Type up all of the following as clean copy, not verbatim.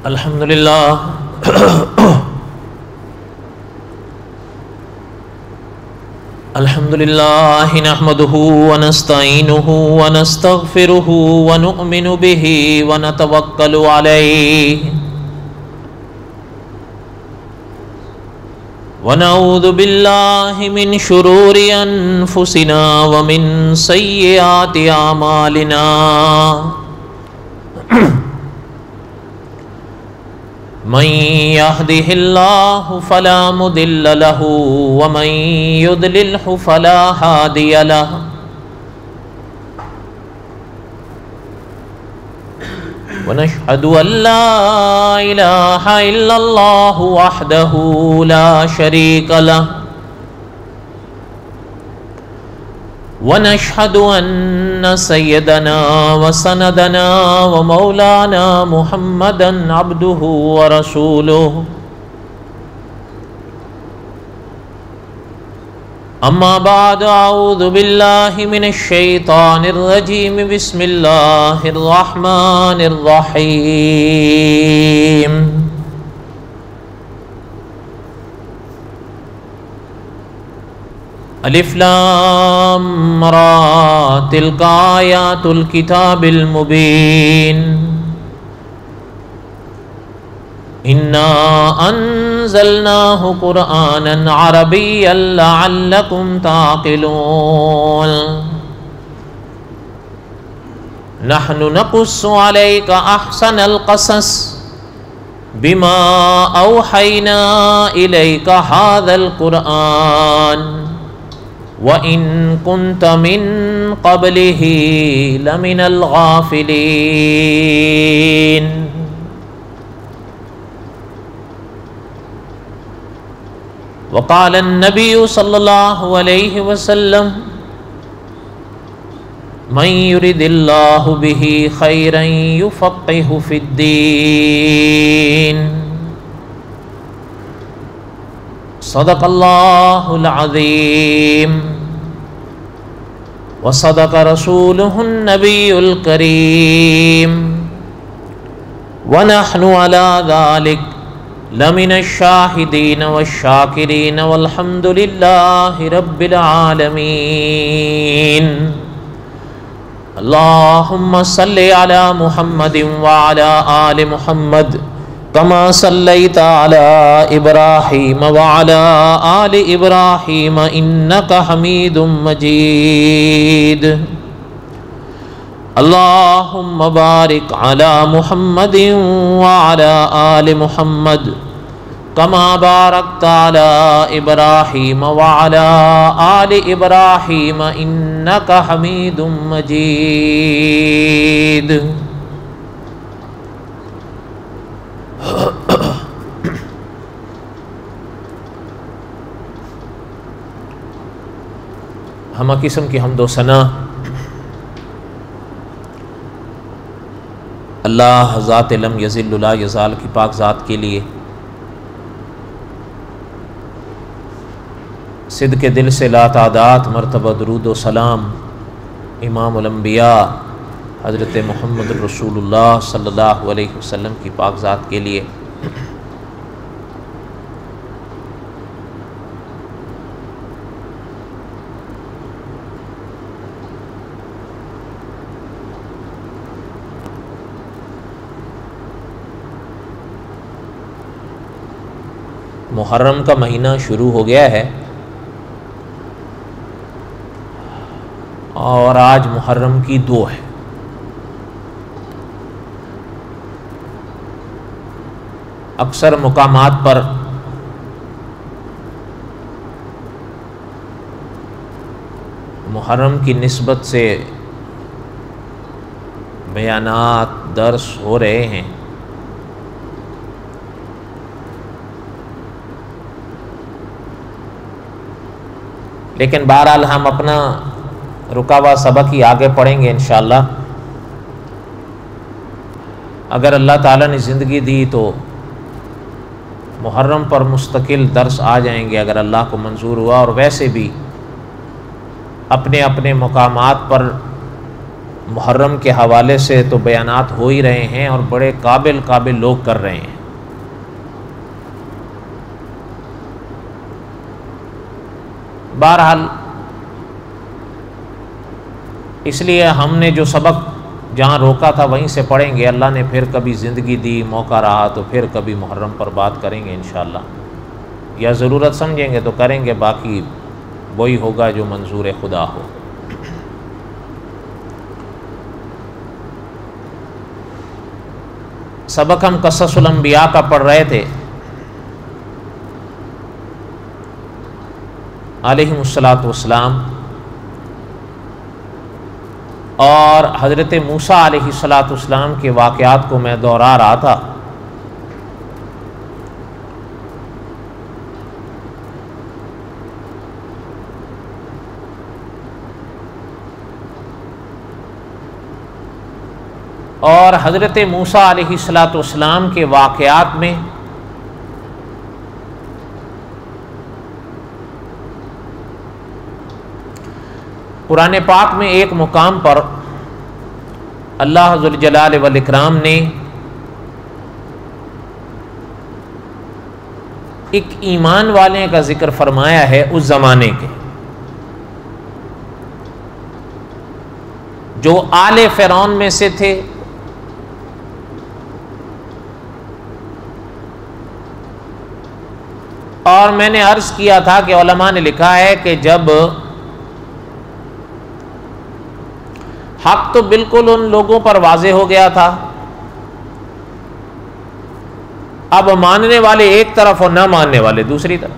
الحمدللہ نحمده ونستعینه ونستغفره ونؤمن به ونتوکل علیہ ونعوذ باللہ من شرور انفسنا ومن سیئات اعمالنا من يهده الله فلا مضل له ومن يضلله فلا هادي له ونشهد أن لا إله إلا الله وحده لا شريك له ونشهد أن سيدنا وسندنا ومولانا محمدا عبده ورسوله أما بعد أعوذ بالله من الشيطان الرجيم بسم الله الرحمن الرحيم الف لام را تلک آیات الکتاب المبین انا انزلناه قرآنا عربیا لعلکم تعقلون نحن نقص عليك احسن القصص بما اوحینا الیک هذا القرآن وَإِن كُنْتَ مِن قَبْلِهِ لَمِنَ الْغَافِلِينَ وقال النبي صلى الله عليه وسلم من يرد الله به خيرا يفقهه في الدين صدق اللہ العظیم وصدق رسوله النبی الکریم ونحن على ذلك لمن الشاہدین والشاکرین والحمد للہ رب العالمین اللہم صلی علی محمد وعلى آل محمد كما صليت على إبراهيم وعلى آل إبراهيم إنك حميد مجيد اللهم بارك على محمد وعلى آل محمد كما باركت على إبراهيم وعلى آل إبراهيم إنك حميد مجيد ہمہ قسم کی حمد و ثنا اللہ ذات لم یزل لا یزال کی پاک ذات کے لیے صدق دل سے لا تعداد مرتبہ درود و سلام امام الانبیاء حضرت محمد رسول اللہ صلی اللہ علیہ وسلم کی پاک ذات کے لیے محرم کا مہینہ شروع ہو گیا ہے اور آج محرم کی 2 ہے۔ اکثر مقامات پر محرم کی نسبت سے بیانات درس ہو رہے ہیں، لیکن بہرحال ہم اپنا رکا ہوا سبق ہی آگے پڑھیں گے انشاءاللہ۔ اگر اللہ تعالیٰ نے زندگی دی تو محرم پر مستقل درس آ جائیں گے اگر اللہ کو منظور ہوا، اور ویسے بھی اپنے اپنے مقامات پر محرم کے حوالے سے تو بیانات ہو ہی رہے ہیں اور بڑے قابل لوگ کر رہے ہیں۔ بہرحال اس لیے ہم نے جو سبق جہاں روکا تھا وہیں سے پڑھیں گے، اللہ نے پھر کبھی زندگی دی، موقع رہا تو پھر کبھی محرم پر بات کریں گے انشاءاللہ، یا ضرورت سمجھیں گے تو کریں گے، باقی وہی ہوگا جو منظور خدا ہو۔ سبق ہم قصص الانبیاء کا پڑھ رہے تھے، علیہم الصلاۃ والسلام، اور حضرت موسیٰ علیہ الصلاۃ والسلام کے واقعات کو میں دوہرا رہا تھا۔ اور حضرت موسیٰ علیہ الصلاۃ والسلام کے واقعات میں قرآن پاک میں ایک مقام پر اللہ ذوالجلال والاکرام نے ایک ایمان والے کا ذکر فرمایا ہے اس زمانے کے، جو آل فرعون میں سے تھے، اور میں نے عرض کیا تھا کہ علماء نے لکھا ہے کہ جب حق تو بالکل ان لوگوں پر واضح ہو گیا تھا، اب ماننے والے ایک طرف اور نہ ماننے والے دوسری طرف۔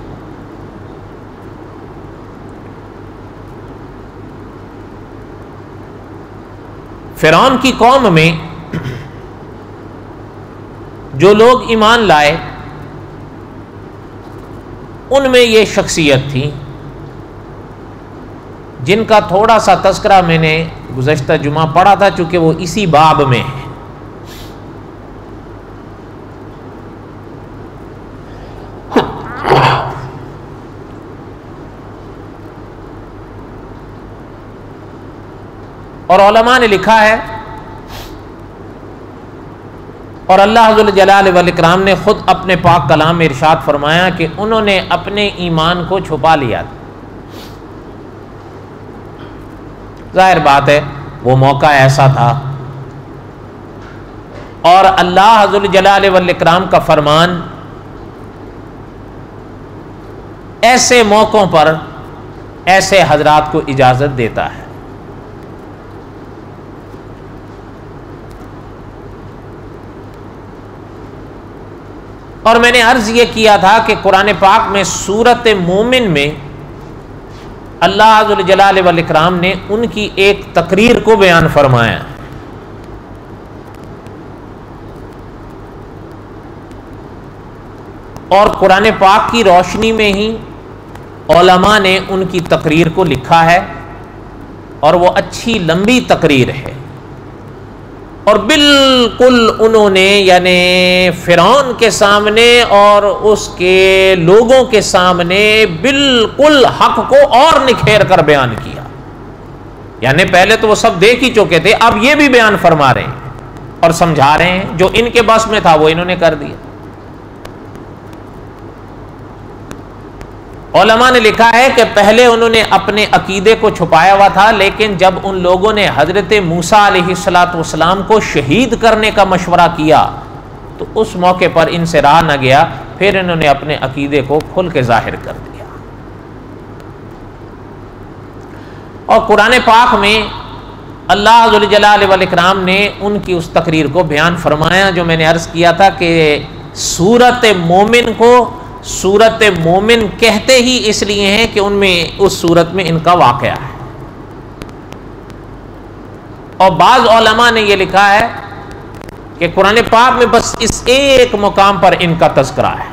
فرعون کی قوم میں جو لوگ ایمان لائے ان میں یہ شخصیت تھی جن کا تھوڑا سا تذکرہ میں نے گزشتہ جمعہ پڑھا تھا، چونکہ وہ اسی باب میں ہے۔ اور علماء نے لکھا ہے، اور اللہ ذوالجلال والاکرام نے خود اپنے پاک کلام میں ارشاد فرمایا کہ انہوں نے اپنے ایمان کو چھپا لیا تھا۔ ظاہر بات ہے وہ موقع ایسا تھا، اور اللہ ذوالجلال والاکرام کا فرمان ایسے موقعوں پر ایسے حضرات کو اجازت دیتا ہے۔ اور میں نے عرض یہ کیا تھا کہ قرآن پاک میں سورۃ مومن میں اللہ ذوالجلال والاکرام نے ان کی ایک تقریر کو بیان فرمایا، اور قرآن پاک کی روشنی میں ہی علماء نے ان کی تقریر کو لکھا ہے، اور وہ اچھی لمبی تقریر ہے، اور بالکل انہوں نے یعنی فرعون کے سامنے اور اس کے لوگوں کے سامنے بالکل حق کو اور نکھیر کر بیان کیا۔ یعنی پہلے تو وہ سب دیکھ ہی چکے تھے، اب یہ بھی بیان فرما رہے ہیں اور سمجھا رہے ہیں، جو ان کے بس میں تھا وہ انہوں نے کر دیا۔ علماء نے لکھا ہے کہ پہلے انہوں نے اپنے عقیدے کو چھپایا ہوا تھا، لیکن جب ان لوگوں نے حضرت موسیٰ علیہ الصلاۃ والسلام کو شہید کرنے کا مشورہ کیا تو اس موقع پر ان سے رہا نہ گیا، پھر انہوں نے اپنے عقیدے کو کھل کے ظاہر کر دیا۔ اور قرآن پاک میں اللہ ذوالجلال والاکرام نے ان کی اس تقریر کو بیان فرمایا، جو میں نے عرض کیا تھا کہ سورۃ مومن کو سورۃ مومن کہتے ہی اس لیے ہیں کہ ان میں اس سورت میں ان کا واقعہ ہے۔ اور بعض علماء نے یہ لکھا ہے کہ قرآن پاک میں بس اس ایک مقام پر ان کا تذکرہ ہے۔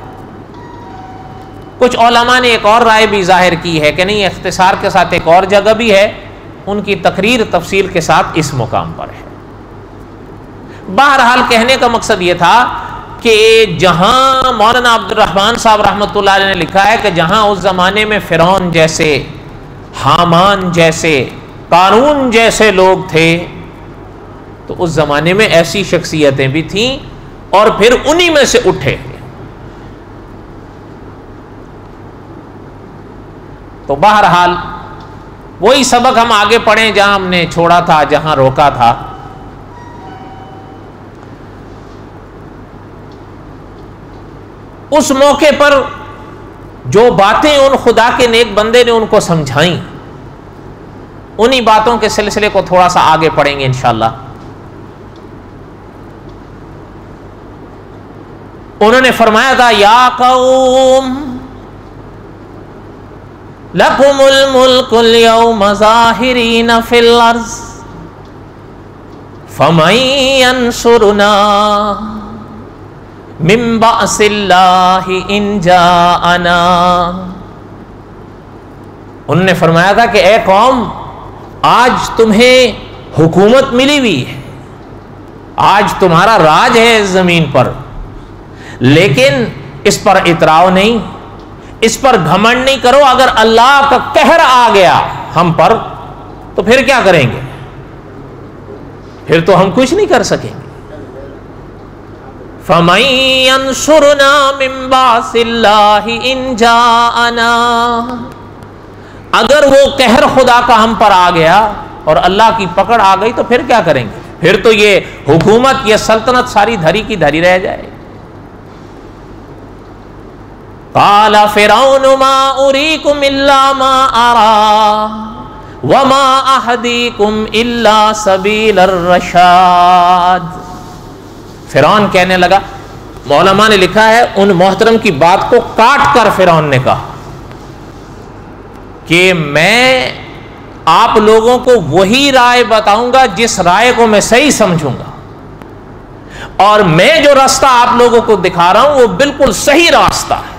کچھ علماء نے ایک اور رائے بھی ظاہر کی ہے کہ نہیں، اختصار کے ساتھ ایک اور جگہ بھی ہے، ان کی تقریر تفصیل کے ساتھ اس مقام پر ہے۔ بہرحال کہنے کا مقصد یہ تھا کہ جہاں مولانا عبد الرحمن صاحب رحمۃ اللہ علیہ نے لکھا ہے کہ جہاں اس زمانے میں فرعون جیسے، حامان جیسے، قارون جیسے لوگ تھے، تو اس زمانے میں ایسی شخصیتیں بھی تھیں اور پھر انہی میں سے اٹھے. تو بہرحال وہی سبق ہم آگے پڑھیں جہاں ہم نے چھوڑا تھا، جہاں روکا تھا. اس موقع پر جو باتیں ان خدا کے نیک بندے نے ان کو سمجھائیں، انہی باتوں کے سلسلے کو تھوڑا سا آگے پڑھیں گے انشاءاللہ. انہوں نے فرمایا تھا یا قوم لکم الملک اليوم ظاہرین فی الارض فمن ینصرنا من بأس اللہ ان جاءنا. انہوں نے فرمایا تھا کہ اے قوم، آج تمہیں حکومت ملی ہوئی ہے، آج تمہارا راج ہے اس زمین پر، لیکن اس پر اتراؤ نہیں، اس پر گھمنڈ نہیں کرو. اگر اللہ کا قہر آ گیا ہم پر تو پھر کیا کریں گے؟ پھر تو ہم کچھ نہیں کر سکیں گے. فَمَن يَنصُرُنَا مِن بَأْسِ اللَّهِ إِن جَاءَنَا. اگر وہ قہر خدا کا ہم پر آ گیا اور اللہ کی پکڑ آ گئی تو پھر کیا کریں گے؟ پھر تو یہ حکومت، یہ سلطنت ساری دھری کی دھری رہ جائے. قال فرعون ما اریکم الا ما ارى وما اهدیکم الا سبیل الرشاد. فرعون کہنے لگا، علماء نے لکھا ہے ان محترم کی بات کو کاٹ کر فرعون نے کہا کہ میں آپ لوگوں کو وہی رائے بتاؤں گا جس رائے کو میں صحیح سمجھوں گا، اور میں جو راستہ آپ لوگوں کو دکھا رہا ہوں وہ بالکل صحیح راستہ ہے.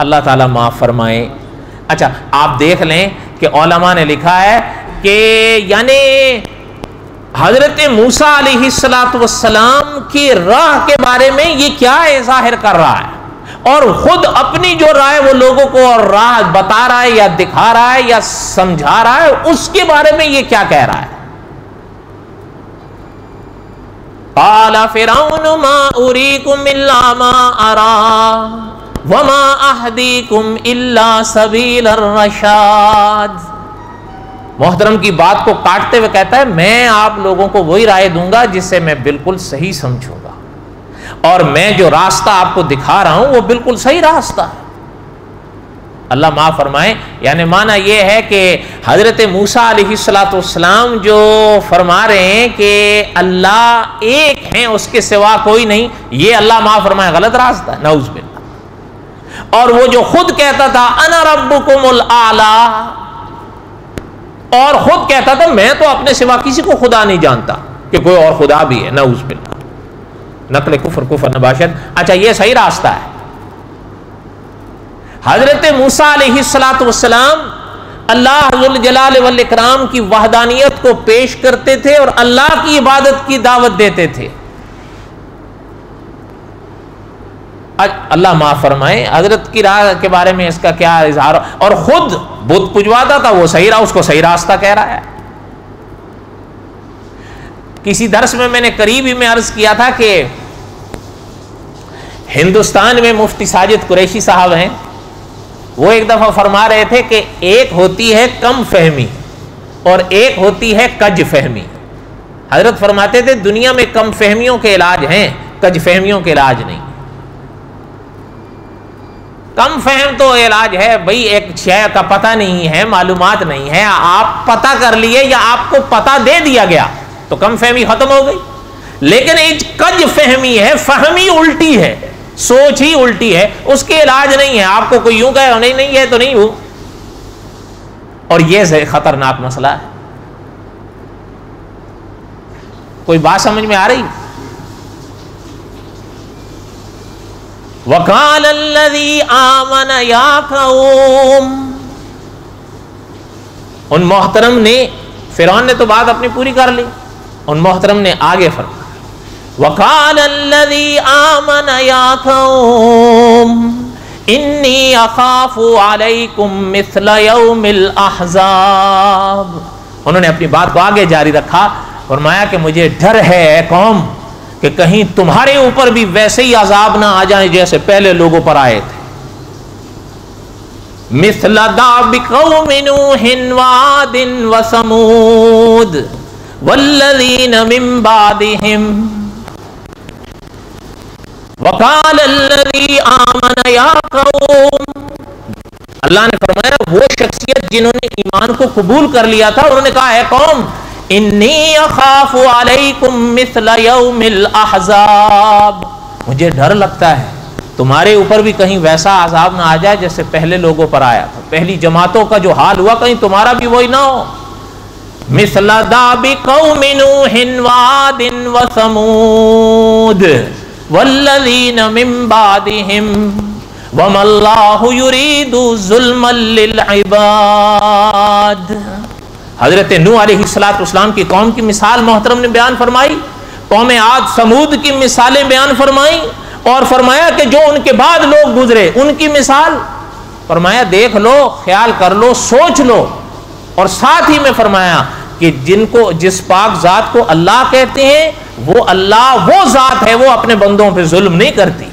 اللہ تعالیٰ معاف فرمائے. اچھا آپ دیکھ لیں کہ علماء نے لکھا ہے کہ یعنی حضرت موسیٰ علیہ السلام کی راہ کے بارے میں یہ کیا ظاہر کر رہا ہے، اور خود اپنی جو رائے وہ لوگوں کو اور راہ بتا رہا ہے یا دکھا رہا ہے یا سمجھا رہا ہے، اس کے بارے میں یہ کیا کہہ رہا ہے. قال فرعون ما اریکم الا ما ارى وما اہدیکم الا سبیل الرشاد. محترم کی بات کو کاٹتے ہوئے کہتا ہے میں آپ لوگوں کو وہی رائے دوں گا جس سے میں بالکل صحیح سمجھوں گا، اور میں جو راستہ آپ کو دکھا رہا ہوں وہ بالکل صحیح راستہ ہے. اللہ معاف فرمائے. یعنی معنی یہ ہے کہ حضرت موسیٰ علیہ السلام جو فرما رہے ہیں کہ اللہ ایک ہیں، اس کے سوا کوئی نہیں، یہ اللہ معاف فرمائے غلط راستہ ہے، نعوذ باللہ. اور وہ جو خود کہتا تھا انا ربکم الاعلی، اور خود کہتا تھا میں تو اپنے سوا کسی کو خدا نہیں جانتا کہ کوئی اور خدا بھی ہے، نعوذ باللہ، نقل کفر نباشت. اچھا یہ صحیح راستہ ہے. حضرت موسیٰ علیہ السلام اللہ ذوالجلال والاکرام کی وحدانیت کو پیش کرتے تھے اور اللہ کی عبادت کی دعوت دیتے تھے. اللہ معاف فرمائے حضرت کی راہ کے بارے میں اس کا کیا اظہار، اور خود بت پجواتا تھا، وہ صحیح راہ، اس کو صحیح راستہ کہہ رہا ہے. کسی درس میں نے قریب ہی میں عرض کیا تھا کہ ہندوستان میں مفتی ساجد قریشی صاحب ہیں، وہ ایک دفعہ فرما رہے تھے کہ ایک ہوتی ہے کم فہمی اور ایک ہوتی ہے کج فہمی. حضرت فرماتے تھے دنیا میں کم فہمیوں کے علاج ہیں، کج فہمیوں کے علاج نہیں. کم فہم تو علاج ہے بھئی، ایک شے کا پتہ نہیں ہے، معلومات نہیں ہے، آپ پتہ کر لیے یا آپ کو پتہ دے دیا گیا تو کم فہمی ختم ہو گئی. لیکن ایک کج فہمی ہے، فہمی الٹی ہے، سوچ ہی الٹی ہے، اس کے علاج نہیں ہے. آپ کو کوئی یوں کہے نہیں ہے تو نہیں ہو، اور یہ خطرناک مسئلہ ہے. کوئی بات سمجھ میں آ رہی؟ وَقَالَ الَّذِي آمَنَ يَا قَوْمِ. ان محترم نے، فرعون نے تو بات اپنی پوری کر لی، ان محترم نے آگے فرمایا وَقَالَ الَّذِي آمَنَ يَا قَوْمِ إِنِّي أَخَافُ عَلَيْكُمْ مِثْلَ يَوْمِ الْأَحْزَابِ انہوں نے اپنی بات کو آگے جاری رکھا، فرمایا کہ مجھے ڈر ہے اے قوم کہ کہیں تمہارے اوپر بھی ویسے ہی عذاب نہ آ جائیں جیسے پہلے لوگوں پر آئے تھے. مثل داب قوم نوح وعاد وثمود والذین من بعدهم وقال الذی آمن یا قوم. اللہ نے فرمایا وہ شخصیت جنہوں نے ایمان کو قبول کر لیا تھا، انہوں نے کہا اے قوم انی اخاف علیکم مثل یوم الاحزاب، مجھے ڈر لگتا ہے تمہارے اوپر بھی کہیں ویسا عذاب نہ آ جائے جیسے پہلے لوگوں پر آیا تھا، پہلی جماعتوں کا جو حال ہوا کہیں تمہارا بھی وہی نہ ہو. مثل داب قوم نوح وعاد وثمود والذین من بعدهم وما اللہ یرید ظلما للعباد. حضرت نوح علیہ السلام کی قوم کی مثال محترم نے بیان فرمائی، قوم عاد سمود کی مثالیں بیان فرمائی، اور فرمایا کہ جو ان کے بعد لوگ گزرے ان کی مثال فرمایا دیکھ لو، خیال کر لو، سوچ لو. اور ساتھ ہی میں فرمایا کہ جس پاک ذات کو اللہ کہتے ہیں وہ اللہ وہ ذات ہے، وہ اپنے بندوں پہ ظلم نہیں کرتی،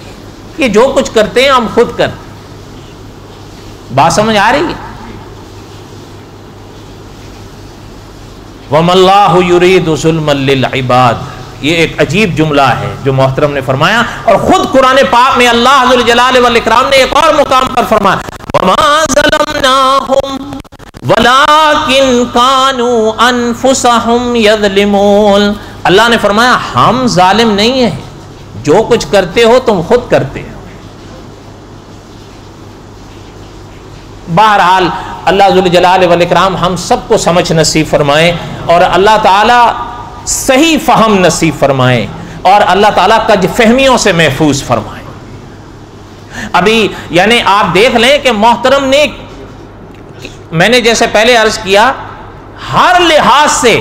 کہ جو کچھ کرتے ہیں ہم خود کرتے. بات سمجھ آ رہی ہے؟ وَمَا اللَّهُ يُرِيدُ ظُلْمًا لِلْعِبَادِ، یہ ایک عجیب جملہ ہے جو محترم نے فرمایا. اور خود قرآن پاک میں اللہ ذوالجلال والاکرام نے ایک اور مقام پر فرمایا وَمَا ظَلَمْنَاهُمْ وَلَكِنْ كَانُوا أَنفُسَهُمْ يَظْلِمُونَ. اللہ نے فرمایا ہم ظالم نہیں ہیں، جو کچھ کرتے ہو تم خود کرتے ہو. بہرحال اللہ ذوالجلال والاکرام ہم سب کو سمجھ نصیب فرمائے، اور اللہ تعالی صحیح فہم نصیب فرمائے، اور اللہ تعالیٰ کج فہمیوں سے محفوظ فرمائے. ابھی یعنی آپ دیکھ لیں کہ محترم نے، میں نے جیسے پہلے عرض کیا، ہر لحاظ سے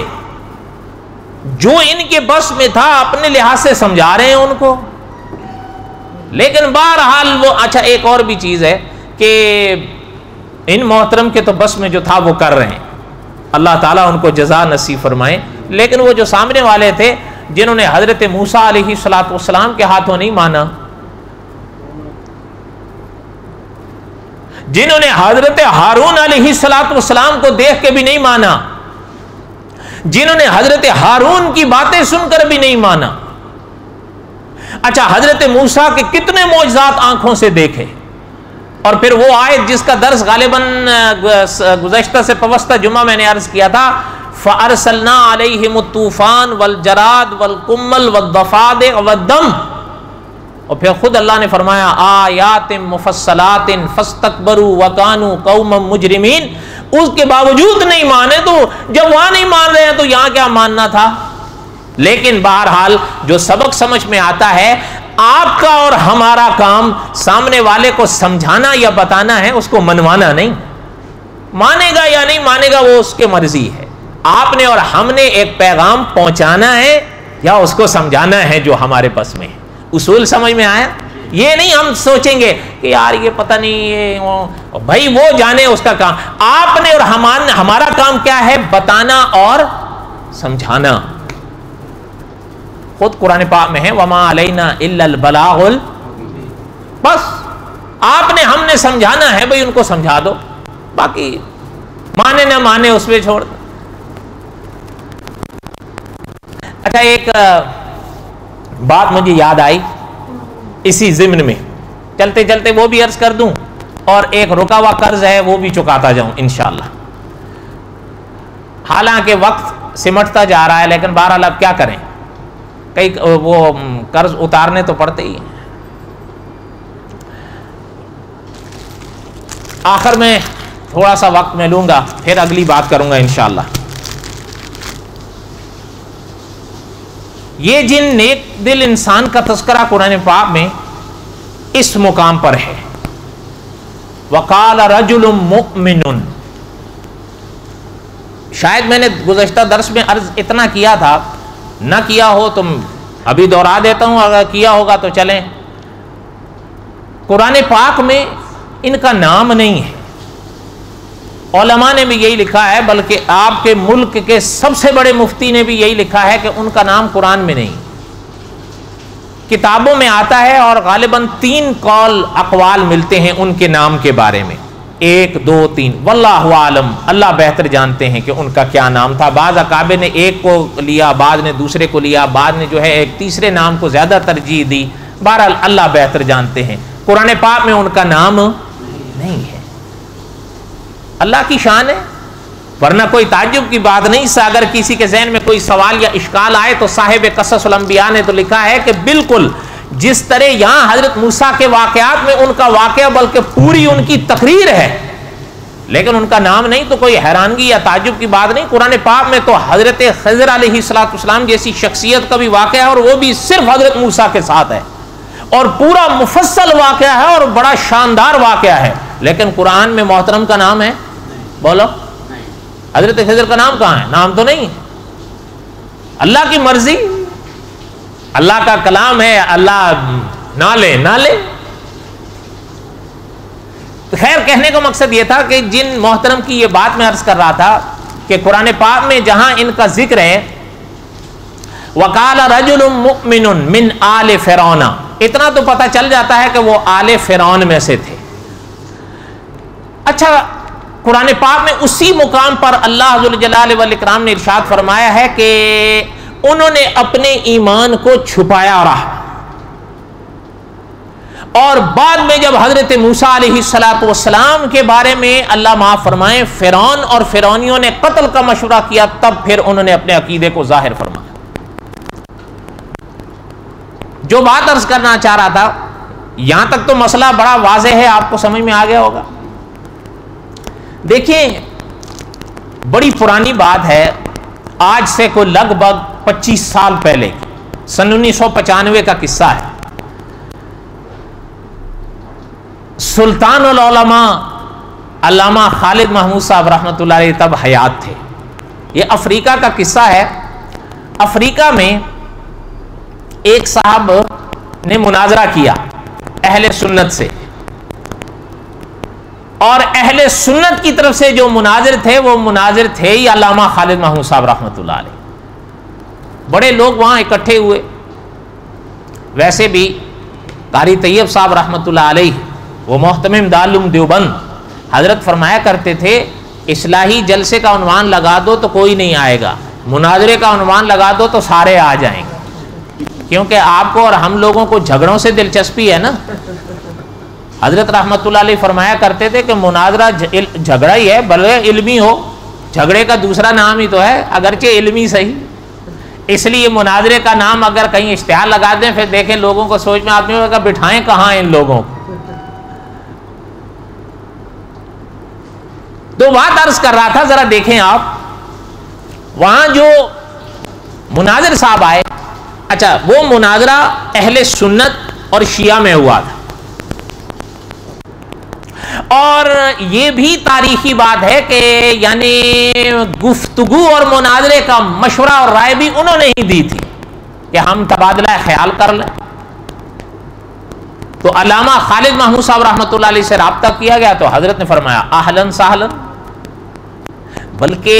جو ان کے بس میں تھا اپنے لحاظ سے سمجھا رہے ہیں ان کو. لیکن بہرحال وہ اچھا ایک اور بھی چیز ہے کہ ان محترم کے تو بس میں جو تھا وہ کر رہے ہیں، اللہ تعالیٰ ان کو جزا نصیب فرمائے. لیکن وہ جو سامنے والے تھے جنہوں نے حضرت موسیٰ علیہ السلام کے ہاتھوں نہیں مانا، جنہوں نے حضرت ہارون علیہ السلام کو دیکھ کے بھی نہیں مانا، جنہوں نے حضرت ہارون کی باتیں سن کر بھی نہیں مانا. اچھا حضرت موسیٰ کے کتنے معجزات آنکھوں سے دیکھے، اور پھر وہ آیت جس کا درس غالباً گزشتہ سے پوستہ جمعہ میں نے عرض کیا تھا فَأَرْسَلْنَا عَلَيْهِمُ الطُّوفَانَ وَالْجَرَادَ وَالْقُمَّلَ وَالضَّفَادِعَ وَالدَّمَ. اور پھر خود اللہ نے فرمایا آیات مفصلات فاستکبروا وکانوا قوما مجرمین. اس کے باوجود نہیں مانے، تو جب وہاں نہیں مان رہے ہیں تو یہاں کیا ماننا تھا. لیکن بہرحال جو سبق سمجھ میں آتا ہے، آپ کا اور ہمارا کام سامنے والے کو سمجھانا یا بتانا ہے، اس کو منوانا نہیں. مانے گا یا نہیں مانے گا وہ اس کے مرضی ہے. آپ نے اور ہم نے ایک پیغام پہنچانا ہے یا اس کو سمجھانا ہے جو ہمارے پاس میں ہے. اصول سمجھ میں آیا؟ یہ نہیں ہم سوچیں گے کہ یار یہ پتہ نہیں یہ بھائی وہ جانے اس کا کام. آپ نے اور ہمارا کام کیا ہے؟ بتانا اور سمجھانا. خود قرآن پاک میں ہے وما علینا الا البلاغ بس آپ نے ہم نے سمجھانا ہے، بھائی ان کو سمجھا دو، باقی مانے نہ مانے اس پہ چھوڑ دو. اچھا ایک بات مجھے یاد آئی اسی ضمن میں، چلتے چلتے وہ بھی عرض کر دوں، اور ایک رکا ہوا قرض ہے وہ بھی چکاتا جاؤں انشاءاللہ. حالانکہ وقت سمٹتا جا رہا ہے، لیکن بہرحال اب کیا کریں، کئی وہ قرض اتارنے تو پڑتے ہی ہیں. آخر میں تھوڑا سا وقت میں لوں گا، پھر اگلی بات کروں گا انشاءاللہ. یہ جن نیک دل انسان کا تذکرہ قرآن پاک میں اس مقام پر ہے، وقال رجل مؤمن. شاید میں نے گزشتہ درس میں عرض اتنا کیا تھا، نہ کیا ہو تو ابھی دوہرا دیتا ہوں، اگر کیا ہوگا تو چلیں. قرآن پاک میں ان کا نام نہیں ہے، علماء نے بھی یہی لکھا ہے، بلکہ آپ کے ملک کے سب سے بڑے مفتی نے بھی یہی لکھا ہے کہ ان کا نام قرآن میں نہیں، کتابوں میں آتا ہے، اور غالباً 3 قول اقوال ملتے ہیں ان کے نام کے بارے میں، 1 2 3، واللہ عالم، اللہ بہتر جانتے ہیں کہ ان کا کیا نام تھا۔ بعض اکابر نے ایک کو لیا، بعض نے دوسرے کو لیا، بعض نے جو ہے ایک تیسرے نام کو زیادہ ترجیح دی، بہرحال اللہ بہتر جانتے ہیں۔ قرآن پاک میں ان کا نام نہیں ہے، اللہ کی شان ہے، ورنہ کوئی تعجب کی بات نہیں۔ اگر کسی کے ذہن میں کوئی سوال یا اشکال آئے تو صاحب قصص الانبیاء نے تو لکھا ہے کہ بالکل جس طرح یہاں حضرت موسیٰ کے واقعات میں ان کا واقعہ بلکہ پوری ان کی تقریر ہے، لیکن ان کا نام نہیں، تو کوئی حیرانگی یا تعجب کی بات نہیں۔ قرآن پاک میں تو حضرت خضر علیہ السلام جیسی شخصیت کا بھی واقعہ ہے، اور وہ بھی صرف حضرت موسیٰ کے ساتھ ہے، اور پورا مفصل واقعہ ہے اور بڑا شاندار واقعہ ہے، لیکن قرآن میں محترم کا نام ہے؟ بولو، حضرت خضر کا نام کہاں ہے؟ نام تو نہیں۔ اللہ کی مرضی، اللہ کا کلام ہے، اللہ نہ لے نہ لے۔ خیر، کہنے کا مقصد یہ تھا کہ جن محترم کی یہ بات میں عرض کر رہا تھا کہ قرآن پاک میں جہاں ان کا ذکر ہے وَقَالَ رَجُلٌ مُؤْمِنٌ مِّنْ آلِ فِرْعَوْنَ، اتنا تو پتہ چل جاتا ہے کہ وہ آل فرعون میں سے تھے۔ اچھا، قرآن پاک میں اسی مقام پر اللہ ذوالجلال والاکرام نے ارشاد فرمایا ہے کہ انہوں نے اپنے ایمان کو چھپایا رہا، اور بعد میں جب حضرت موسیٰ علیہ السلام کے بارے میں اللہ معاف فرمائے فرعون اور فرعونیوں نے قتل کا مشورہ کیا، تب پھر انہوں نے اپنے عقیدے کو ظاہر فرمایا۔ جو بات عرض کرنا چاہ رہا تھا، یہاں تک تو مسئلہ بڑا واضح ہے، آپ کو سمجھ میں آ گیا ہوگا۔ دیکھیں، بڑی پرانی بات ہے، آج سے کوئی لگ بھگ 25 سال پہلے کی، سن 1995 کا قصہ ہے۔ سلطان العلماء علامہ خالد محمود صاحب رحمۃ اللہ علیہ تب حیات تھے۔ یہ افریقہ کا قصہ ہے۔ افریقہ میں ایک صاحب نے مناظرہ کیا اہل سنت سے، اور اہل سنت کی طرف سے جو مناظر تھے وہ مناظر تھے یہ علامہ خالد محمود صاحب رحمۃ اللہ علیہ۔ بڑے لوگ وہاں اکٹھے ہوئے۔ ویسے بھی قاری طیب صاحب رحمۃ اللہ علیہ وہ محتمم دارالعلوم دیوبند، حضرت فرمایا کرتے تھے اصلاحی جلسے کا عنوان لگا دو تو کوئی نہیں آئے گا، مناظرے کا عنوان لگا دو تو سارے آ جائیں گے، کیونکہ آپ کو اور ہم لوگوں کو جھگڑوں سے دلچسپی ہے نا۔ حضرت رحمت اللہ علیہ فرمایا کرتے تھے کہ مناظرہ جھگڑا ہی ہے، بھلے علمی ہو، جھگڑے کا دوسرا نام ہی تو ہے، اگرچہ علمی صحیح۔ اس لیے مناظرے کا نام اگر کہیں اشتہار لگا دیں پھر دیکھیں لوگوں کو سوچ میں آدمی ہوگا بٹھائیں کہاں ان لوگوں کو۔ تو بات عرض کر رہا تھا، ذرا دیکھیں آپ، وہاں جو مناظر صاحب آئے، اچھا وہ مناظرہ اہل سنت اور شیعہ میں ہوا تھا، اور یہ بھی تاریخی بات ہے کہ یعنی گفتگو اور مناظرے کا مشورہ اور رائے بھی انہوں نے ہی دی تھی کہ ہم تبادلہ خیال کر لیں۔ تو علامہ خالد محمود صاحب رحمۃ اللہ علیہ سے رابطہ کیا گیا تو حضرت نے فرمایا اہلاً سہلاً، بلکہ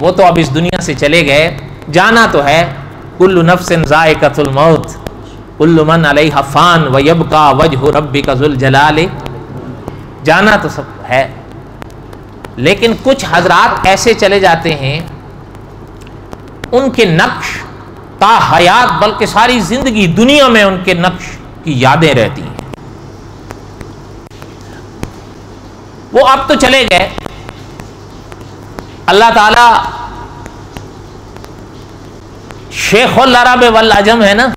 وہ تو اب اس دنیا سے چلے گئے، جانا تو ہے، کل نفس ذائقۃ الموت کل من علیہا فان ویبقی وجہ ربک ذو الجلال، جانا تو سب ہے، لیکن کچھ حضرات ایسے چلے جاتے ہیں ان کے نقش تا حیات بلکہ ساری زندگی دنیا میں ان کے نقش کی یادیں رہتی ہیں۔ وہ اب تو چلے گئے، اللہ تعالی شیخ العرب والعجم ہے نا،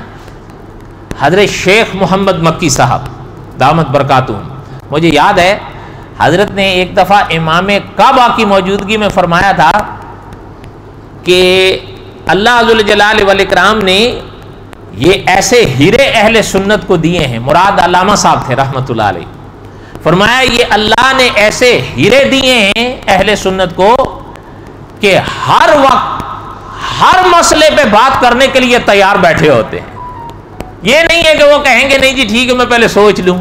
حضرت شیخ محمد مکی صاحب دامت برکاتہم، مجھے یاد ہے حضرت نے ایک دفعہ امام کعبہ کی موجودگی میں فرمایا تھا کہ اللہ ذوالجلال والاکرام نے یہ ایسے ہیرے اہل سنت کو دیے ہیں، مراد علامہ صاحب تھے رحمت اللہ علیہ، فرمایا یہ اللہ نے ایسے ہیرے دیے ہیں اہل سنت کو کہ ہر وقت ہر مسئلے پہ بات کرنے کے لیے تیار بیٹھے ہوتے ہیں۔ یہ نہیں ہے کہ وہ کہیں گے نہیں جی ٹھیک ہے میں پہلے سوچ لوں،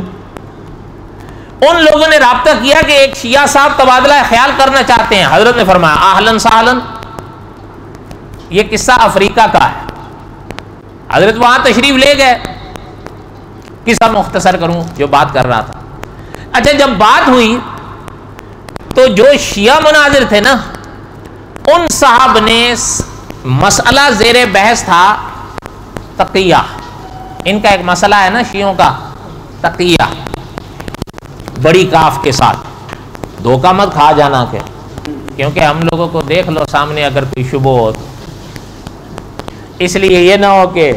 ان لوگوں نے رابطہ کیا کہ ایک شیعہ صاحب تبادلہ خیال کرنا چاہتے ہیں. حضرت نے فرمایا اہلن سہلن. یہ قصہ افریقہ کا ہے. حضرت وہاں تشریف لے گئے. قصہ مختصر کروں جو بات کر رہا تھا. اچھا جب بات ہوئی تو جو شیعہ مناظر تھے نا, ان صاحب نے مسئلہ زیر بحث تھا تقیہ. ان کا ایک مسئلہ ہے نا شیعوں کا, تقیہ, بڑی کاف کے ساتھ. دھوکہ مت کھا جانا کہ کیونکہ ہم لوگوں کو دیکھ لو سامنے اگر کوئی شبہ ہو, اس لیے یہ نہ ہو کہ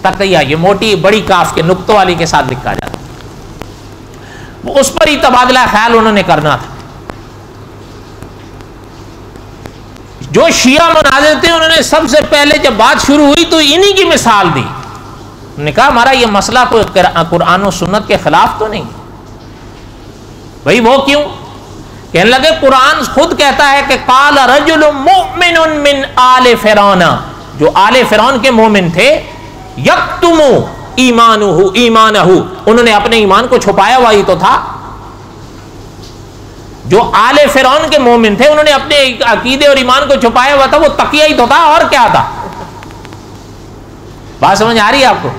تقیہ یہ موٹی بڑی کاف کے نقطوں والی کے ساتھ لکھا جاتا. وہ اس پر ہی تبادلہ خیال انہوں نے کرنا تھا. جو شیعہ مناظر تھے انہوں نے سب سے پہلے جب بات شروع ہوئی تو انہی کی مثال دی. انہوں نے کہا ہمارا یہ مسئلہ کوئی قرآن و سنت کے خلاف تو نہیں. بھئی وہ کیوں؟ کہنے لگے قرآن خود کہتا ہے کہ قال رجل مؤمن من آل فرعون, جو آل فرعون کے مومن تھے, یکتم ایمانہ, انہوں نے اپنے ایمان کو چھپایا ہوا ہی تو تھا. جو آل فرعون کے مومن تھے انہوں نے اپنے عقیدے اور ایمان کو چھپایا ہوا تھا, وہ تقیہ ہی تو تھا, اور کیا تھا. بات سمجھ آ رہی ہے آپ کو؟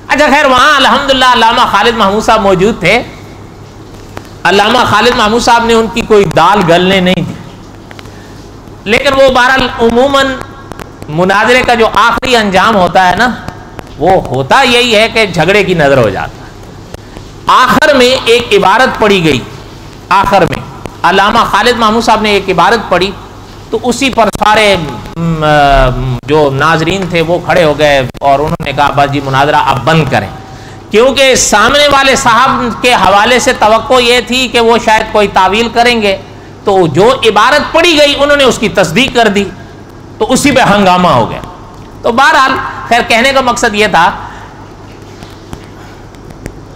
اچھا خیر, وہاں الحمدللہ علامہ خالد محمود صاحب موجود تھے. علامہ خالد محمود صاحب نے ان کی کوئی دال گلنے نہیں دی, لیکن وہ بہرحال عموماً مناظرے کا جو آخری انجام ہوتا ہے نا, وہ ہوتا یہی ہے کہ جھگڑے کی نظر ہو جاتا ہے. آخر میں ایک عبارت پڑھی گئی, آخر میں علامہ خالد محمود صاحب نے ایک عبارت پڑھی تو اسی پر سارے جو ناظرین تھے وہ کھڑے ہو گئے اور انہوں نے کہا بس جی مناظرہ اب بند کریں, کیونکہ سامنے والے صاحب کے حوالے سے توقع یہ تھی کہ وہ شاید کوئی تعویل کریں گے. تو جو عبارت پڑھی گئی انہوں نے اس کی تصدیق کر دی, تو اسی پہ ہنگامہ ہو گیا. تو بہرحال خیر کہنے کا مقصد یہ تھا,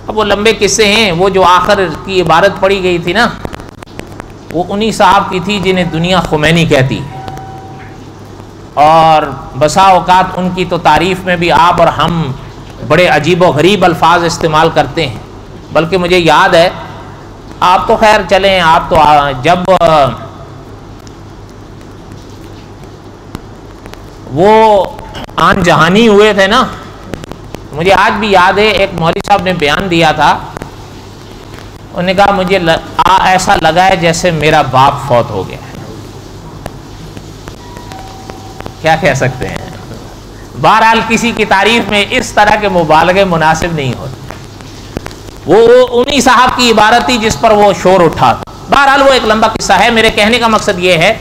اب وہ لمبے قصے ہیں, وہ جو آخر کی عبارت پڑھی گئی تھی نا وہ انہی صاحب کی تھی جنہیں دنیا خمینی کہتی, اور بسا اوقات ان کی تو تعریف میں بھی آپ اور ہم بڑے عجیب و غریب الفاظ استعمال کرتے ہیں. بلکہ مجھے یاد ہے, آپ تو خیر چلیں, آپ تو جب وہ آن جہانی ہوئے تھے نا, مجھے آج بھی یاد ہے ایک مولوی صاحب نے بیان دیا تھا, انہوں نے کہا مجھے ایسا لگا ہے جیسے میرا باپ فوت ہو گیا ہے. کیا کہہ سکتے ہیں. بہرحال کسی کی تعریف میں اس طرح کے مبالغے مناسب نہیں ہوتے. وہ انہی صاحب کی عبارت تھی جس پر وہ شور اٹھا تھا. بہرحال وہ ایک لمبا قصہ ہے. میرے کہنے کا مقصد یہ ہے,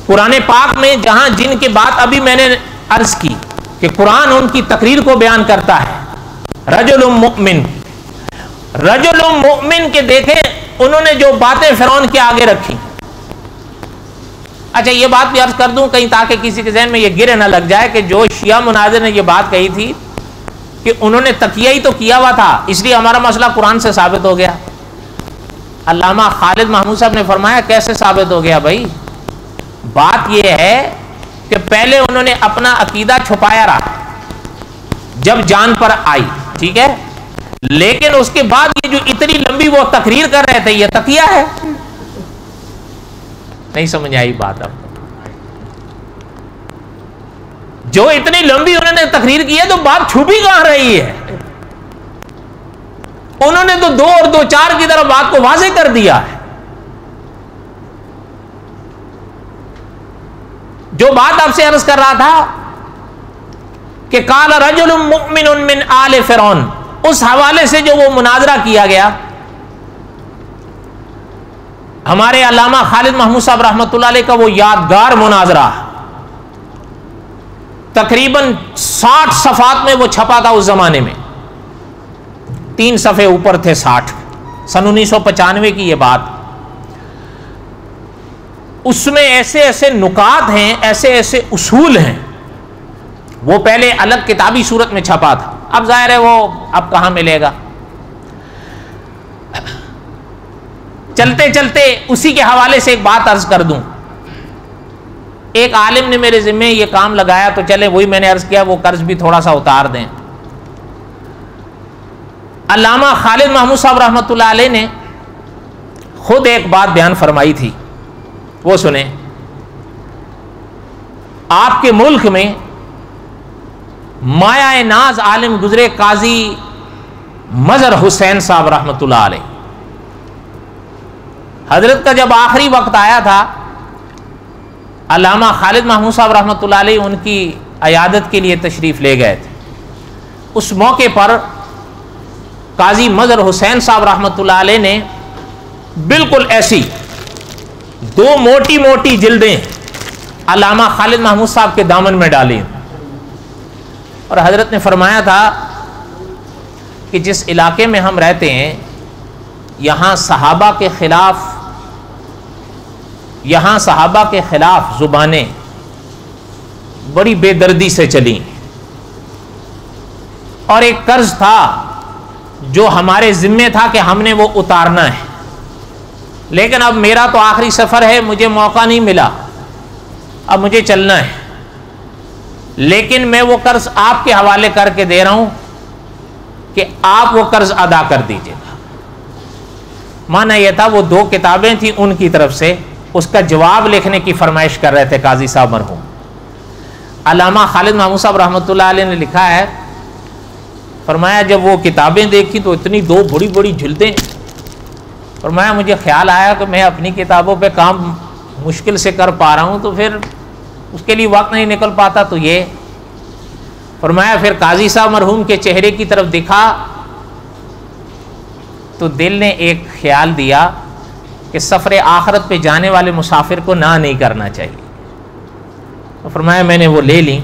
قرآن پاک میں جہاں جن کی بات ابھی میں نے عرض کی کہ قرآن ان کی تقریر کو بیان کرتا ہے, رجل مؤمن, رجل مؤمن کے دیکھیں انہوں نے جو باتیں فرعون کے آگے رکھی. اچھا یہ بات بھی عرض کر دوں کہیں تاکہ کسی کے ذہن میں یہ گرے نہ لگ جائے کہ جو شیعہ مناظر نے یہ بات کہی تھی کہ انہوں نے تقیہ ہی تو کیا ہوا تھا اس لیے ہمارا مسئلہ قرآن سے ثابت ہو گیا. علامہ خالد محمود صاحب نے فرمایا کیسے ثابت ہو گیا بھائی. بات یہ ہے کہ پہلے انہوں نے اپنا عقیدہ چھپایا رہا جب جان پر آئی, ٹھیک ہے, لیکن اس کے بعد یہ جو اتنی لمبی وہ تقریر کر رہے تھے یہ تقیہ ہے. نہیں سمجھ آئی بات اب. جو اتنی لمبی انہوں نے تقریر کی ہے تو بات چھپی کہاں رہی ہے. انہوں نے تو 2 اور 2 4 کی طرح بات کو واضح کر دیا ہے. جو بات آپ سے عرض کر رہا تھا کہ قال رجل مؤمن من آل فرعون, اس حوالے سے جو وہ مناظرہ کیا گیا, ہمارے علامہ خالد محمود صاحب رحمۃ اللہ علیہ کا وہ یادگار مناظرہ تقریباً 60 صفحات میں وہ چھپا تھا اس زمانے میں, 3 صفحے اوپر تھے 60, سن 1995 کی یہ بات. اس میں ایسے ایسے نکات ہیں, ایسے ایسے اصول ہیں, وہ پہلے الگ کتابی صورت میں چھپا تھا, اب ظاہر ہے وہ اب کہاں ملے گا. چلتے چلتے اسی کے حوالے سے ایک بات عرض کر دوں. ایک عالم نے میرے ذمہ یہ کام لگایا تو چلے وہی میں نے عرض کیا, وہ قرض بھی تھوڑا سا اتار دیں. علامہ خالد محمود صاحب رحمۃ اللہ علیہ نے خود ایک بات بیان فرمائی تھی، وہ سنیں۔ آپ کے ملک میں مایہ ناز عالم گزرے قاضی مظہر حسین صاحب رحمۃ اللہ علیہ، حضرت کا جب آخری وقت آیا تھا، علامہ خالد محمود صاحب رحمۃ اللہ علیہ ان کی عیادت کے لیے تشریف لے گئے تھے۔ اس موقع پر قاضی مظہر حسین صاحب رحمۃ اللہ علیہ نے بالکل ایسی دو موٹی موٹی جلدیں علامہ خالد محمود صاحب کے دامن میں ڈالیں، اور حضرت نے فرمایا تھا کہ جس علاقے میں ہم رہتے ہیں یہاں صحابہ کے خلاف زبانیں بڑی بے دردی سے چلیں، اور ایک قرض تھا جو ہمارے ذمے تھا کہ ہم نے وہ اتارنا ہے، لیکن اب میرا تو آخری سفر ہے، مجھے موقع نہیں ملا، اب مجھے چلنا ہے، لیکن میں وہ قرض آپ کے حوالے کر کے دے رہا ہوں کہ آپ وہ قرض ادا کر دیجیے گا۔ مانا یہ تھا وہ دو کتابیں تھیں ان کی طرف سے، اس کا جواب لکھنے کی فرمائش کر رہے تھے قاضی صاحب مرحوم۔ علامہ خالد محمود صاحب رحمۃ اللہ علیہ نے لکھا ہے، فرمایا جب وہ کتابیں دیکھی تو اتنی دو بڑی بڑی جلدیں، فرمایا مجھے خیال آیا کہ میں اپنی کتابوں پہ کام مشکل سے کر پا رہا ہوں تو پھر اس کے لیے وقت نہیں نکل پاتا، تو یہ فرمایا پھر قاضی صاحب مرحوم کے چہرے کی طرف دکھا تو دل نے ایک خیال دیا کہ سفر آخرت پہ جانے والے مسافر کو نہ نہیں کرنا چاہیے، تو فرمایا میں نے وہ لے لی۔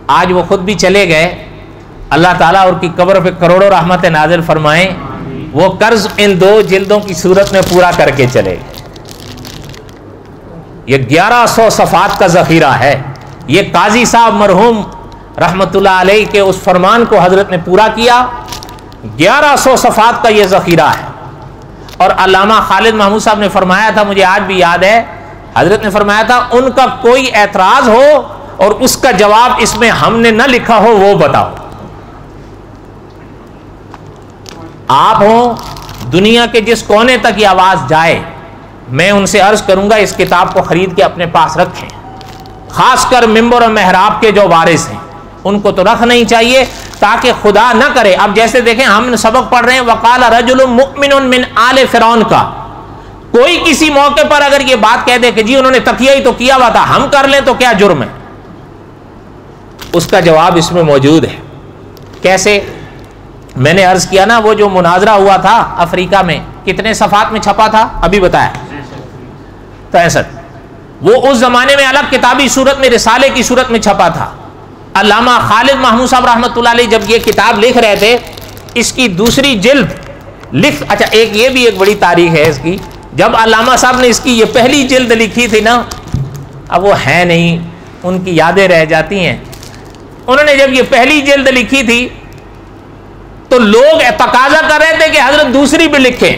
آج وہ خود بھی چلے گئے، اللہ تعالیٰ اور کی قبر پہ کروڑوں رحمت نازل فرمائیں، وہ قرض ان دو جلدوں کی صورت میں پورا کر کے چلے۔ یہ 1100 صفحات کا ذخیرہ ہے، یہ قاضی صاحب مرحوم رحمت اللہ علیہ کے اس فرمان کو حضرت نے پورا کیا، 1100 صفحات کا یہ ذخیرہ ہے۔ اور علامہ خالد محمود صاحب نے فرمایا تھا، مجھے آج بھی یاد ہے، حضرت نے فرمایا تھا ان کا کوئی اعتراض ہو اور اس کا جواب اس میں ہم نے نہ لکھا ہو وہ بتاؤ۔ آپ ہوں دنیا کے جس کونے تک یہ آواز جائے، میں ان سے عرض کروں گا اس کتاب کو خرید کے اپنے پاس رکھیں، خاص کر ممبر و محراب کے جو وارث ہیں ان کو تو رکھ نہیں چاہیے، تاکہ خدا نہ کرے۔ اب جیسے دیکھیں ہم سبق پڑھ رہے ہیں وقال رجل مؤمن من آل فرعون کا، کوئی کسی موقع پر اگر یہ بات کہہ دے کہ جی انہوں نے تقیہ ہی تو کیا ہوا تھا، ہم کر لیں تو کیا جرم ہے، اس کا جواب اس میں موجود ہے۔ کیسے؟ میں نے عرض کیا نا، وہ جو مناظرہ ہوا تھا افریقہ میں کتنے صفحات میں چھپا تھا ابھی بتایا، 63۔ وہ اس زمانے میں الگ کتابی صورت میں رسالے کی صورت میں چھپا تھا۔ علامہ خالد محمود صاحب رحمۃ اللہ علیہ جب یہ کتاب لکھ رہے تھے، اس کی دوسری جلد اچھا ایک یہ بھی ایک بڑی تاریخ ہے اس کی، جب علامہ صاحب نے اس کی یہ پہلی جلد لکھی تھی نا، اب وہ ہے نہیں، ان کی یادیں رہ جاتی ہیں، انہوں نے جب یہ پہلی جلد لکھی تھی تو لوگ تقاضا کر رہے تھے کہ حضرت دوسری بھی لکھیں۔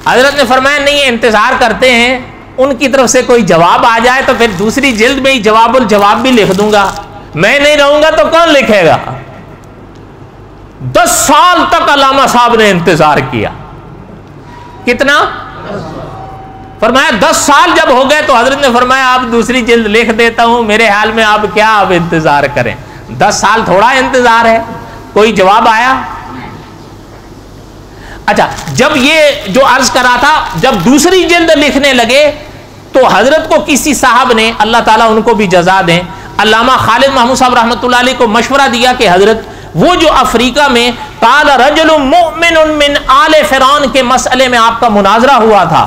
حضرت نے فرمایا نہیں، انتظار کرتے ہیں ان کی طرف سے کوئی جواب آ جائے تو پھر دوسری جلد میں ہی جواب الجواب بھی لکھ دوں گا، میں نہیں رہوں گا تو کون لکھے گا۔ 10 سال تک علامہ صاحب نے انتظار کیا، کتنا؟ فرمایا 10 سال جب ہو گئے تو حضرت نے فرمایا آپ دوسری جلد لکھ دیتا ہوں، میرے حال میں آپ کیا اب انتظار کریں، 10 سال تھوڑا انتظار ہے۔ کوئی جواب آیا؟ اچھا جب یہ جو عرض کرا تھا، جب دوسری جلد لکھنے لگے تو حضرت کو کسی صاحب نے، اللہ تعالیٰ ان کو بھی جزا دیں، علامہ خالد محمود صاحب رحمۃ اللہ علیہ کو مشورہ دیا کہ حضرت وہ جو افریقہ میں قال رجل مؤمن من آل فرعون کے مسئلے میں آپ کا مناظرہ ہوا تھا،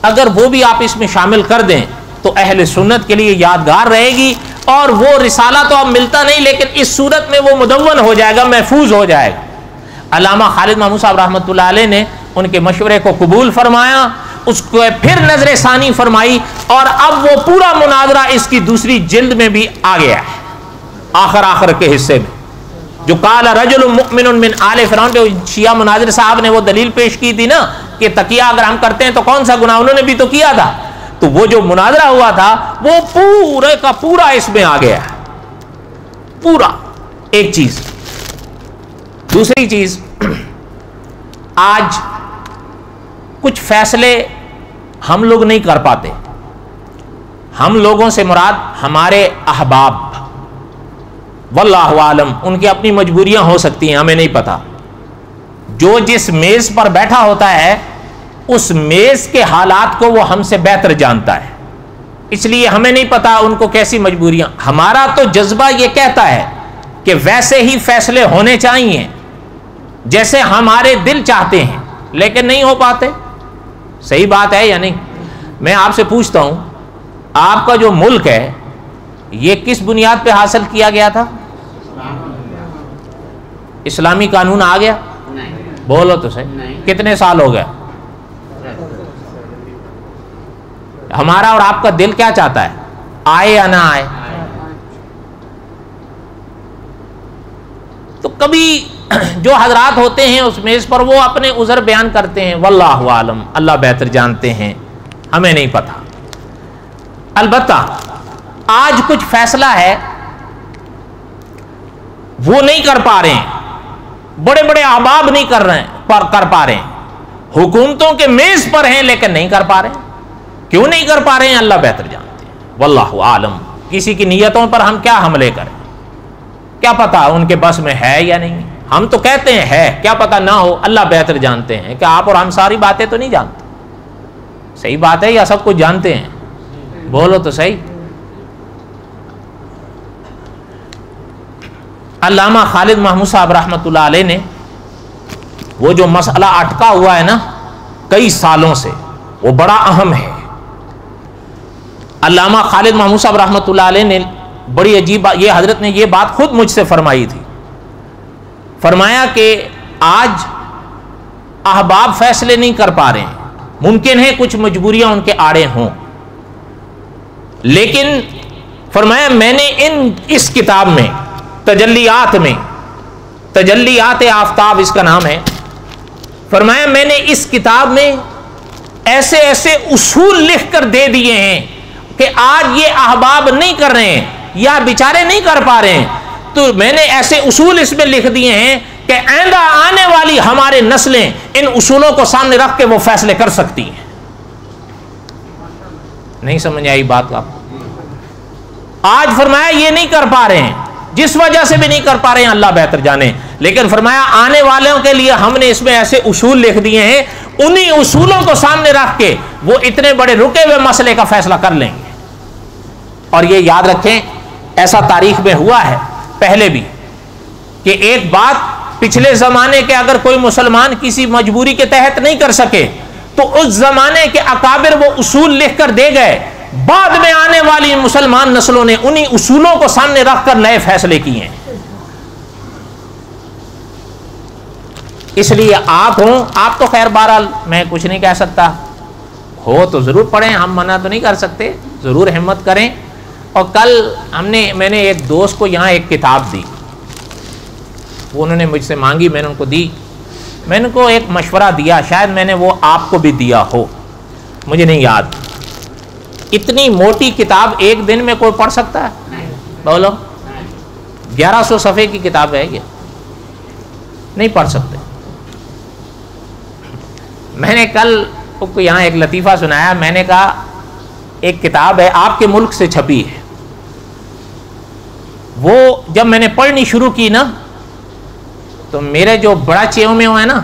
اگر وہ بھی آپ اس میں شامل کر دیں تو اہل سنت کے لیے یادگار رہے گی، اور وہ رسالہ تو اب ملتا نہیں لیکن اس صورت میں وہ مدون ہو جائے گا، محفوظ ہو جائے گا۔ علامہ خالد محمود صاحب رحمۃ اللہ علیہ نے ان کے مشورے کو قبول فرمایا، اس کو پھر نظر ثانی فرمائی، اور اب وہ پورا مناظرہ اس کی دوسری جلد میں بھی آ گیا ہے، آخر کے حصے میں، جو قال رجل مؤمن من آل فرعون پہ شیعہ مناظر صاحب نے وہ دلیل پیش کی تھی نا کہ تقیہ اگر ہم کرتے ہیں تو کون سا گناہ، انہوں نے بھی تو کیا تھا، تو وہ جو مناظرہ ہوا تھا وہ پورے کا پورا اس میں آ گیا ہے، پورا ایک چیز۔ دوسری چیز، آج کچھ فیصلے ہم لوگ نہیں کر پاتے. ہم لوگوں سے مراد ہمارے احباب، واللہ عالم، ان کی اپنی مجبوریاں ہو سکتی ہیں، ہمیں نہیں پتا. جو جس میز پر بیٹھا ہوتا ہے اس میز کے حالات کو وہ ہم سے بہتر جانتا ہے، اس لیے ہمیں نہیں پتا ان کو کیسی مجبوریاں. ہمارا تو جذبہ یہ کہتا ہے کہ ویسے ہی فیصلے ہونے چاہیے جیسے ہمارے دل چاہتے ہیں، لیکن نہیں ہو پاتے. صحیح بات ہے یا نہیں؟ میں آپ سے پوچھتا ہوں، آپ کا جو ملک ہے یہ کس بنیاد پہ حاصل کیا گیا تھا؟ اسلامی قانون آ گیا؟ بولو تو صحیح. کتنے سال ہو گئے؟ ہمارا اور آپ کا دل کیا چاہتا ہے، آئے یا نہ آئے؟ تو کبھی جو حضرات ہوتے ہیں اس میز پر وہ اپنے عذر بیان کرتے ہیں، واللہ عالم، اللہ بہتر جانتے ہیں، ہمیں نہیں پتا. البتہ آج کچھ فیصلہ ہے وہ نہیں کر پا رہے ہیں، بڑے بڑے احباب نہیں کر پا رہے ہیں، حکومتوں کے میز پر ہیں لیکن نہیں کر پا رہے ہیں. کیوں نہیں کر پا رہے ہیں؟ اللہ بہتر جانتے ہیں، واللہ عالم. کسی کی نیتوں پر ہم کیا حملے کریں، کیا پتا ان کے بس میں ہے یا نہیں. ہم تو کہتے ہیں ہے، کیا پتا نہ ہو، اللہ بہتر جانتے ہیں. کہ آپ اور ہم ساری باتیں تو نہیں جانتے؟ صحیح بات ہے یا سب کچھ جانتے ہیں؟ بولو تو صحیح. علامہ خالد محمود صاحب رحمۃ اللہ علیہ نے وہ جو مسئلہ اٹکا ہوا ہے نا کئی سالوں سے، وہ بڑا اہم ہے. علامہ خالد محمود صاحب رحمۃ اللہ علیہ نے بڑی عجیب، یہ حضرت نے یہ بات خود مجھ سے فرمائی تھی. فرمایا کہ آج احباب فیصلے نہیں کر پا رہے ہیں، ممکن ہے کچھ مجبوریاں ان کے آڑے ہوں، لیکن فرمایا میں نے اس کتاب میں تجلیات آفتاب اس کا نام ہے، فرمایا میں نے اس کتاب میں ایسے ایسے اصول لکھ کر دے دیے ہیں کہ آج یہ احباب نہیں کر رہے ہیں یا بیچارے نہیں کر پا رہے ہیں، تو میں نے ایسے اصول اس میں لکھ دیے ہیں کہ آئندہ آنے والی ہمارے نسلیں ان اصولوں کو سامنے رکھ کے وہ فیصلے کر سکتی ہیں. نہیں سمجھ آئی بات کا؟ آج فرمایا یہ نہیں کر پا رہے ہیں، جس وجہ سے بھی نہیں کر پا رہے ہیں اللہ بہتر جانے، لیکن فرمایا آنے والوں کے لیے ہم نے اس میں ایسے اصول لکھ دیے ہیں، انہی اصولوں کو سامنے رکھ کے وہ اتنے بڑے رکے ہوئے مسئلے کا فیصلہ کر لیں گے. اور یہ یاد رکھیں ایسا تاریخ میں ہوا ہے پہلے بھی کہ ایک بات پچھلے زمانے کے اگر کوئی مسلمان کسی مجبوری کے تحت نہیں کر سکے تو اس زمانے کے اکابر وہ اصول لکھ کر دے گئے، بعد میں آنے والی مسلمان نسلوں نے انہی اصولوں کو سامنے رکھ کر نئے فیصلے کیے ہیں. اس لیے آپ ہوں، آپ تو خیر بہرحال میں کچھ نہیں کہہ سکتا، ہو تو ضرور پڑھیں، ہم منع تو نہیں کر سکتے، ضرور ہمت کریں. اور کل میں نے ایک دوست کو یہاں ایک کتاب دی، وہ انہوں نے مجھ سے مانگی، میں نے ان کو دی. میں نے کو ایک مشورہ دیا، شاید میں نے وہ آپ کو بھی دیا ہو، مجھے نہیں یاد. اتنی موٹی کتاب ایک دن میں کوئی پڑھ سکتا ہے؟ بولو. 1100 صفحے کی کتاب ہے، یہ نہیں پڑھ سکتے. میں نے کل یہاں ایک لطیفہ سنایا، میں نے کہا ایک کتاب ہے آپ کے ملک سے چھپی ہے، وہ جب میں نے پڑھنی شروع کی نا تو میرے جو بڑا چیو میں ہے نا،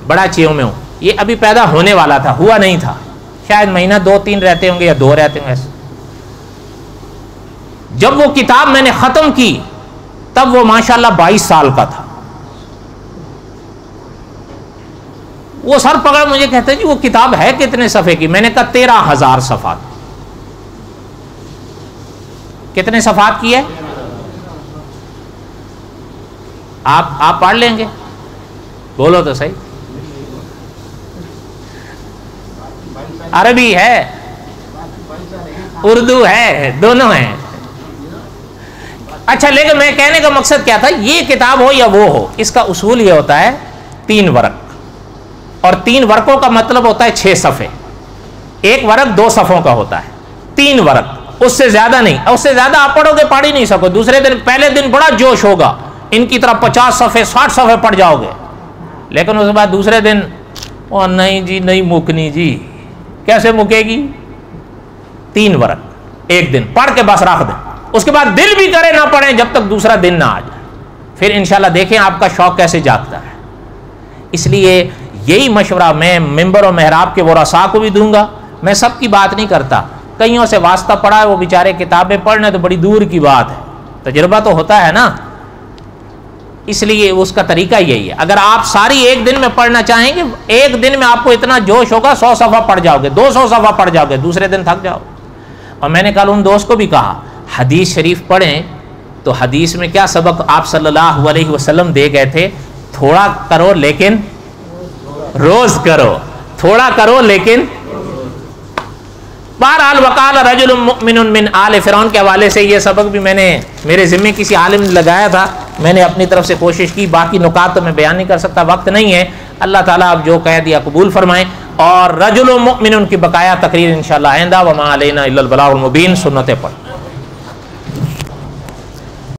بڑا چیو میں یہ ابھی پیدا ہونے والا تھا، ہوا نہیں تھا، شاید مہینہ 2-3 رہتے ہوں گے یا 2 رہتے ہوں گے ایسے. جب وہ کتاب میں نے ختم کی تب وہ ماشاءاللہ 22 سال کا تھا. وہ سر پکڑ مجھے کہتے جی وہ کتاب ہے کتنے صفحے کی؟ میں نے کہا 13,000 صفحات. کتنے صفحات کی ہے؟ آپ پڑھ لیں گے؟ بولو تو صحیح. عربی ہے، اردو ہے، دونوں ہیں. اچھا، لیکن میں کہنے کا مقصد کیا تھا، یہ کتاب ہو یا وہ ہو، اس کا اصول یہ ہوتا ہے 3 ورق، اور 3 ورقوں کا مطلب ہوتا ہے 6 صفحے. ایک ورق 2 صفحوں کا ہوتا ہے، 3 ورق، اس سے زیادہ نہیں. اس سے زیادہ آپ پڑھو گے پڑھ ہی نہیں سکو. دوسرے دن، پہلے دن بڑا جوش ہوگا، ان کی طرح 50 صفحے 60 صفحے پڑھ جاؤ گے، لیکن اس کے بعد دوسرے دن او نہیں جی نہیں مکنی جی، کیسے مکے گی؟ 3 ورق ایک دن پڑھ کے بس رکھ دیں، اس کے بعد دل بھی کرے نہ پڑھیں جب تک دوسرا دن نہ آ جائے، پھر انشاءاللہ دیکھیں آپ کا شوق کیسے جاگتا ہے۔ اس لیے یہی مشورہ میں ممبر و محراب کے ورثاء کو بھی دوں گا۔ میں سب کی بات نہیں کرتا، کئیوں سے واسطہ پڑا ہے، وہ بیچارے کتابیں پڑھنے تو بڑی دور کی بات ہے، تجربہ تو ہوتا ہے نا، اس لیے اس کا طریقہ یہی ہے۔ اگر آپ ساری ایک دن میں پڑھنا چاہیں گے، ایک دن میں آپ کو اتنا جوش ہوگا 100 صفحہ پڑھ جاؤ گے، 200 صفحہ پڑھ جاؤ گے، دوسرے دن تھک جاؤ۔ اور میں نے کل ان دوست کو بھی کہا حدیث شریف پڑھیں تو حدیث میں کیا سبق آپ صلی اللہ علیہ وسلم دے گئے تھے؟ تھوڑا کرو لیکن روز کرو، تھوڑا کرو لیکن۔ بہرحال وقال رجل مؤمن من آل فرعون کے حوالے سے یہ سبق بھی میں نے میرے ذمے کسی عالم نے لگایا تھا، میں نے اپنی طرف سے کوشش کی، باقی نکات تو میں بیان نہیں کر سکتا، وقت نہیں ہے۔ اللہ تعالیٰ اب جو کہہ دیا قبول فرمائیں، اور رجل مؤمن کی بقایا تقریر انشاءاللہ آئندہ۔ وما علینا الا البلاغ المبین، سنتیں پڑھ۔